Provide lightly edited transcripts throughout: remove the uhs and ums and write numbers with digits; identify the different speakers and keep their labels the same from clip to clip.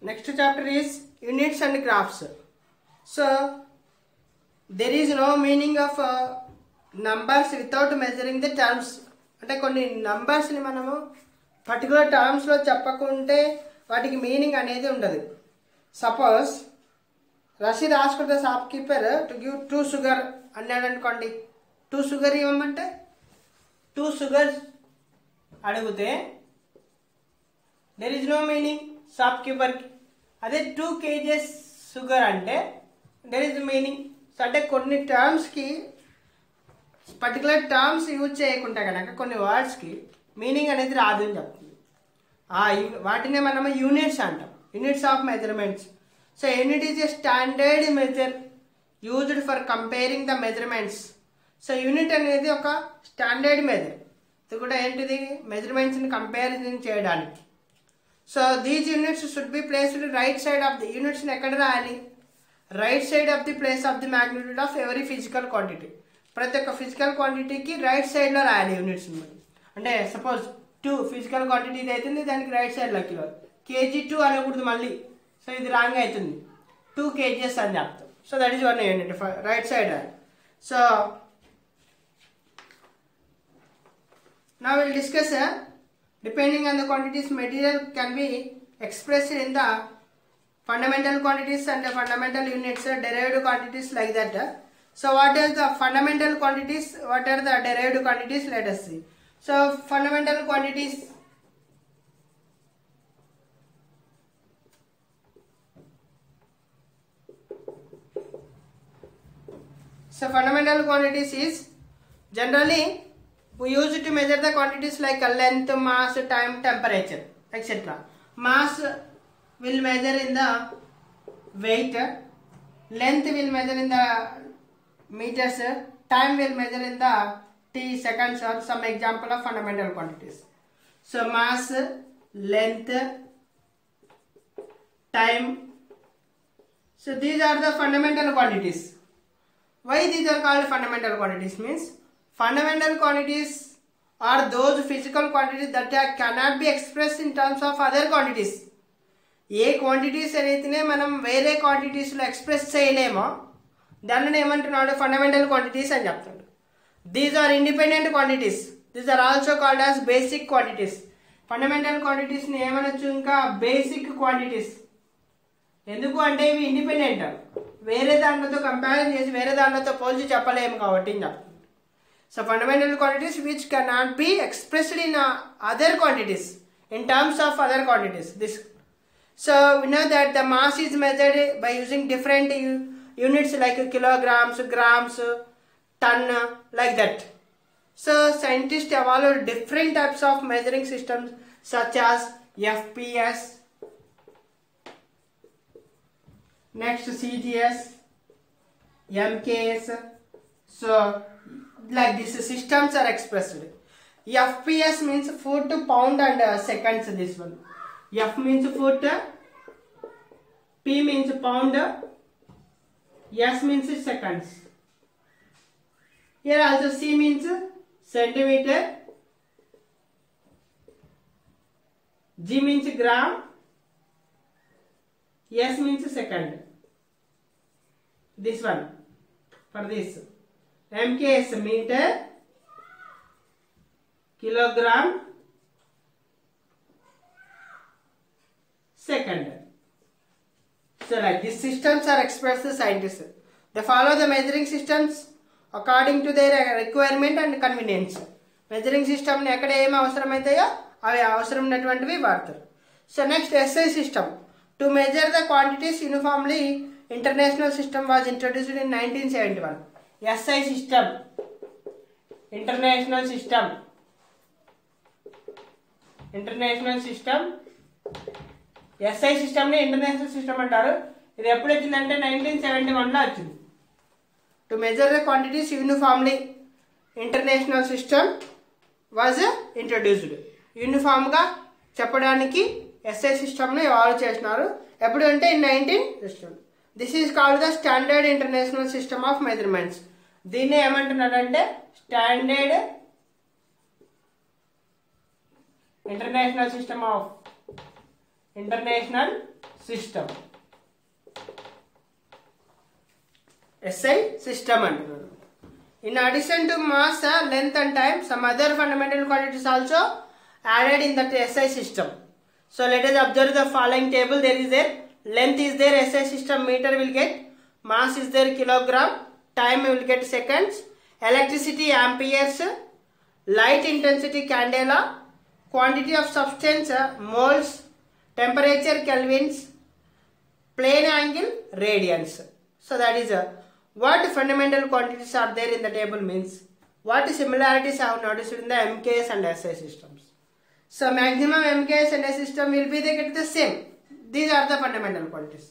Speaker 1: Next chapter is units and graphs. So there is no meaning of numbers without measuring the terms. అంటే కొన్ని numbers ని మనము particular terms లో చెప్పకుంటే వాటికి meaning అనేది ఉండదు. సపోజ్ రసీద్ రాసుకుంటే shop keeper to give 2 sugar అన్నాడు అనుకోండి. 2 షుగర్ ఇవ్వమంటే 2 షుగర్ అడిగితే there is no meaning shop కీపర్కి. అదే 2 kgs షుగర్ అంటే దెర్ ఇస్ మీనింగ్. సో అంటే కొన్ని టర్మ్స్కి పర్టికులర్ టర్మ్స్ యూజ్ చేయకుండా కనుక కొన్ని వర్డ్స్కి మీనింగ్ అనేది రాదు అని చెప్తుంది. వాటినే మనము యూనిట్స్ అంటాం, units of measurements. So unit is a standard measure used for comparing the measurements. So unit అనేది ఒక స్టాండర్డ్ మెజర్, ఇది కూడా ఏంటిది మెజర్మెంట్స్ని కంపారిజన్ చేయడానికి. So these units should be placed right side of the యూనిట్స్ని ఎక్కడ రాయాలి? Right side of the place of the magnitude of every physical quantity. ప్రతి ఒక్క ఫిజికల్ క్వాంటిటీకి రైట్ సైడ్లో రాయాలి యూనిట్స్. అంటే సపోజ్ 2 ఫిజికల్ క్వాంటిటీ ఇది అవుతుంది, దానికి రైట్ సైడ్లో కిలో. kg2 అనకూడదు మళ్ళీ, సో ఇది రాంగ్ అవుతుంది. 2 kgs అని చెప్తాం. So that is one unit, right side రాయాలి. So now we will discuss depending on the quantities material can be expressed in the fundamental quantities and the fundamental units, derived quantities like that. So what are the fundamental quantities, what are the derived quantities? Let us see. So fundamental quantities, fundamental quantities is generally we use it to measure the quantities like length, mass, time, temperature, etc. Mass will measure in the weight, length will measure in the meters, time will measure in the t seconds, or some example of fundamental quantities. So mass, length, time, so these are the fundamental quantities. Why these are called fundamental quantities? Means fundamental quantities are those physical quantities that cannot be expressed in terms of other quantities. A quantities అయితే మనం వేరే క్వాంటిటీస్లో express చేయలేమో దానిని ఏమంటున్నాడు? Fundamental quantities అని చెప్తాడు. These are independent quantities, these are also called as basic quantities. Fundamental క్వాంటిటీస్ని ఏమనొచ్చు? ఇంకా బేసిక్ క్వాంటిటీస్. ఎందుకు అంటే ఇవి ఇండిపెండెంట్, వేరే దాంట్లతో కంపేర్ చేసి వేరే దాంట్లతో పోల్చి చెప్పలేము కాబట్టి అని చెప్తాడు. So fundamental quantities which cannot be expressed in other quantities, in terms of other quantities. So we know that the mass is measured by using different units like kilograms, grams, ton, like that. So scientists evolved different types of measuring systems such as FPS, next CGS, MKS. So like these systems are expressed. FPS means foot, pound and seconds. This one, F means foot, P means pound, S means seconds. Here also C means centimeter, G means gram, S means second. This one for this. MKS meter, kilogram, second. So like these systems are expressed by scientists. They follow the measuring systems according to their requirement and convenience. Measuring system ని ఎక్కడ ఏమి అవసరమైతాయో అవి అవసరం ఉన్నటువంటివి వాడతారు. So next SI system. To measure the quantities uniformly, international system was introduced in 1971. SI system, international system, SI system ని international system అంటారు. ఇది ఎప్పుడు వచ్చిందంటే 1971లో వచ్చింది. To measure the quantities uniformly, international system was introduced. యూనిఫామ్గా చెప్పడానికి SI సిస్టమ్ని ఎవాల్వ్ చేసినారు. ఎప్పుడు అంటే in 1960. This is called the standard international system of measurements. దీన్నే ఏమంటున్నారంటే standard international system of international system. SI system అంటున్నారు. In addition to mass, length and time, some other fundamental quantities also added in that SI system. So let us observe the following table. There is there length is there, SI system meter will get, mass is there kilogram, time will get seconds, electricity amperes, light intensity candela, quantity of substance moles, temperature kelvins, plane angle radians. So that is what fundamental quantities are there in the table means what similarities I have noticed in the MKS and SI systems. So maximum MKS and SI system will be they get the same. These are the fundamental quantities.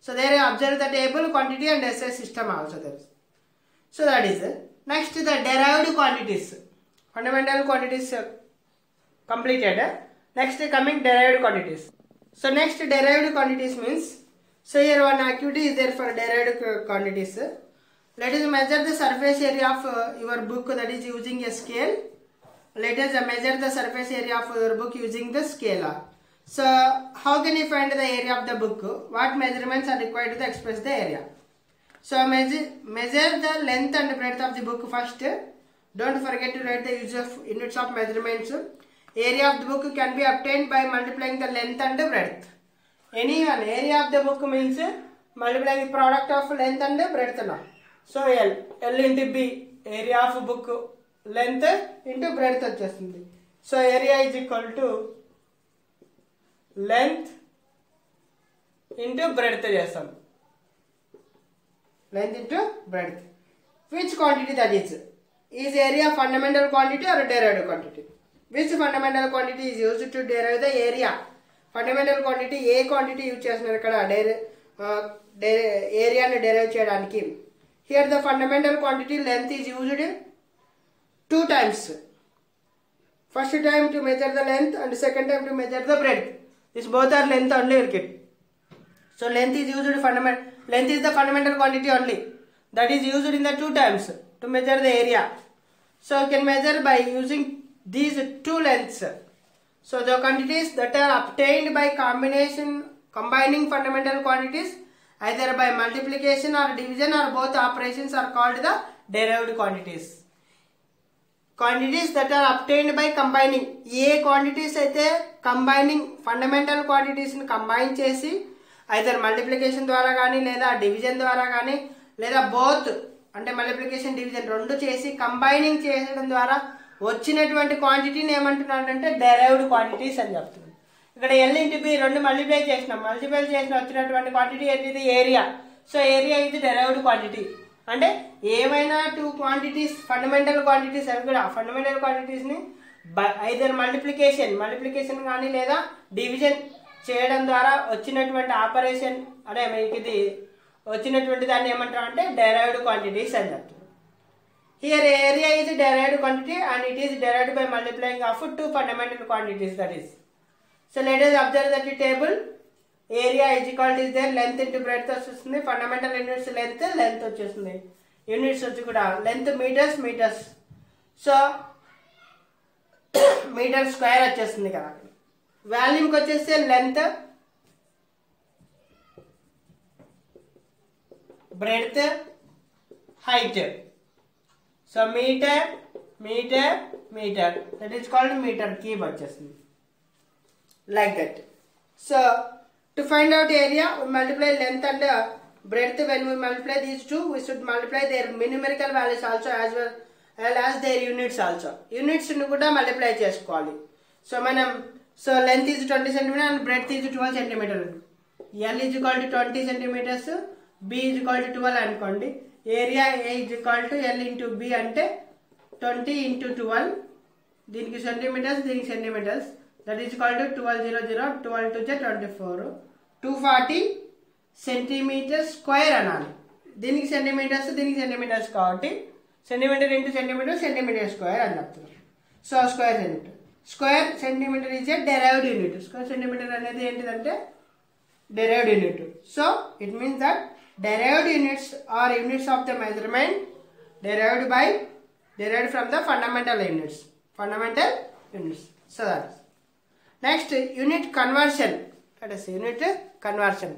Speaker 1: So there I observe the table quantity and SI system also there. So that is next the derived quantities. Fundamental quantities completed. Next coming derived quantities. So next derived quantities means, so here one activity is there for derived quantities. Let us measure the surface area of your book, that is using a scale. Let us measure the surface area of your book using the scalar. So how can you find the area of the book? What measurements are required to express the area? So measure the length and breadth of the book first. Don't forget to write the use of units of measurements. Area of the book can be obtained by multiplying the length and breadth. Anyone, area of the book means multiplying the product of length and breadth now. So L into B, area of book length into breadth వచ్చేస్తుంది. So area is equal to length into breadth చేస్తాం. Length into breadth. Which quantity that is? Is area fundamental quantity or derived quantity? Which fundamental quantity is used to derive the area? Fundamental quantity A quantity use చేస్తున్నారు ఇక్కడ ఏరియాని derive చేయడానికి. Here the fundamental quantity length is used 2 times. First time to measure the length and second time to measure the breadth. These both are length only will get. So length is used length is the fundamental quantity only. That is used in the 2 times to measure the area. So you can measure by using these 2 lengths. So the quantities that are obtained by combining fundamental quantities either by multiplication or division or both operations are called the derived quantities. Quantities that are obtained by combining, A quantities అయితే combining fundamental quantities ని combine చేసి either multiplication ద్వారా కానీ లేదా division ద్వారా కానీ లేదా both అంటే multiplication division రెండు చేసి combining చేయడం ద్వారా వచ్చినటువంటి క్వాంటిటీని ఏమంటున్నాడంటే derived quantities అని చెప్తున్నాడు. ఇక్కడ L into B రెండు మల్టిప్లై చేసిన వచ్చినటువంటి క్వాంటిటీ ఏంటిది ఏరియా. సో ఏరియా ఇది డెరైవ్డ్ క్వాంటిటీ. అంటే ఏమైనా 2 క్వాంటిటీస్ ఫండమెంటల్ క్వాంటిటీస్ అవి కూడా ఫండమెంటల్ క్వాంటిటీస్ని ఐదర్ మల్టిప్లికేషన్ కానీ లేదా డివిజన్ చేయడం ద్వారా వచ్చినటువంటి ఆపరేషన్ అనే మీకు ఇది వచ్చినటువంటి దాన్ని ఏమంటాం అంటే డెరైవ్డ్ క్వాంటిటీస్ అని చెప్తారు. Here area is derived quantity and it is derived by multiplying of 2 fundamental quantities, that is. So let us observe that the table. Area is equal to there, length into breadth వచ్చేస్తుంది. Fundamental units length వచ్చేస్తుంది. Units వచ్చి కూడా length meters. So meter square వచ్చేస్తుంది కదా. వాల్యూమ్కి వచ్చేస్తే length, breadth, height. So meter, that is called meter cube వచ్చేస్తుంది. Like that. So to find out area, we multiply length and breadth. When we multiply these two, we should multiply their numerical values also as well as their units also. Units ను కూడా multiply చేసుకోవాలి. So length is 20 cm and breadth is 12 cm. L is equal to 20 cm, B is equal to 12 అనుకోండి. Area A is equal to L into B అంటే 20 into 12. దీనికి centimetres, దీనికి centimetres. That is equal to 1200, 12 to 24, 240 centimeters square అనాలి. దీనికి centimetres కాబట్టి centimetre into centimetre square అని చెప్తున్నాం. So square centimetre is a derived unit. Square centimetre అనేది ఏంటిదంటే derived unit. So it means that derived units are units of the measurement derived from the fundamental units. So that's next unit conversion. that is unit conversion.